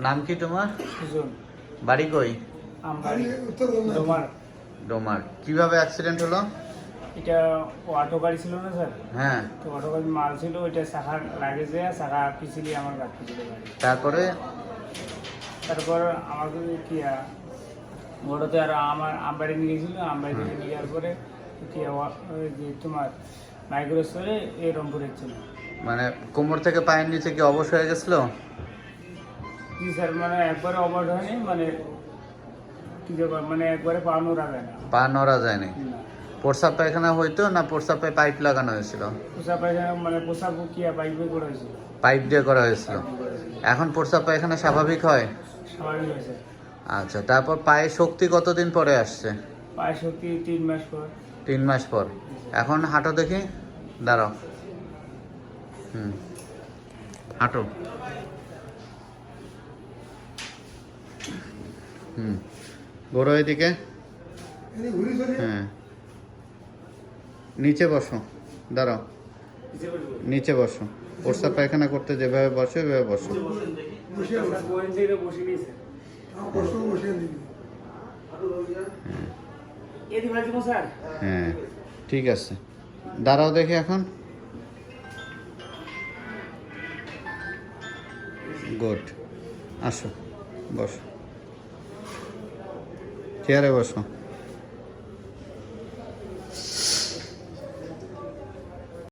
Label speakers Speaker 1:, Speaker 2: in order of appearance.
Speaker 1: নাম কি তোমার?
Speaker 2: সুজন।
Speaker 1: বাড়ি কই?
Speaker 2: আমবাড়ি, ডোমার।
Speaker 1: ডোমার। কিভাবে অ্যাক্সিডেন্ট হলো?
Speaker 2: এটা অটো গাড়ি ছিল না স্যার?
Speaker 1: হ্যাঁ।
Speaker 2: তো অটো গাড়ি মাল ছিল, ওইটা চাকা লাগে যে চাকা পিছিয়ে আমার গাড়ি পিছিয়ে গাড়ি।
Speaker 1: তারপরে
Speaker 2: তারপর আমাকে কি বড়তে আর আমার আমবাড়ি নিয়ে গেছিল, আমবাড়ি থেকে নিয়ে যাওয়ার পরে কি ওই যে তোমার মাইক্রোস্টোরে এই রংপুরে ছিল।
Speaker 1: মানে কোমর থেকে পায়ের নিচে কি অবশ হয়ে গেছিল?
Speaker 2: জি স্যার, মানে একবারে অবাধ হয়নি, মানে কি ব্যাপার, মানে একবারে পা নোড়া যায় না।
Speaker 1: পা নড়া যায়নি?
Speaker 2: না।
Speaker 1: প্রস্রাব পায়খানা হইতো না প্রস্রাবে পাইপ লাগানো হয়েছিল?
Speaker 2: পোষা পায়খানা মানে পোশাক কি পাইপে করে হয়েছিল।
Speaker 1: পাইপ দিয়ে করা হয়েছিল। এখন প্রস্রাব পায়খানা স্বাভাবিক হয়?
Speaker 2: স্বাভাবিক হয়েছে।
Speaker 1: আচ্ছা, তারপর পায়ে শক্তি কতদিন পরে আসছে?
Speaker 2: পায়ে শক্তি 3 মাস পর।
Speaker 1: 3 মাস পর। এখন হাঁটো দেখি, দাঁড়াও। হাঁটো। ঘোরো এদিকে। হ্যাঁ, নিচে বসো, দাঁড়াও, নিচে বসো। প্রস্রাব পায়খানা করতে যেভাবে বসো এভাবে বসো। হ্যাঁ, ঠিক আছে, দাঁড়াও দেখি এখন। গুড, আসো, বসো, চেয়ারে বসো।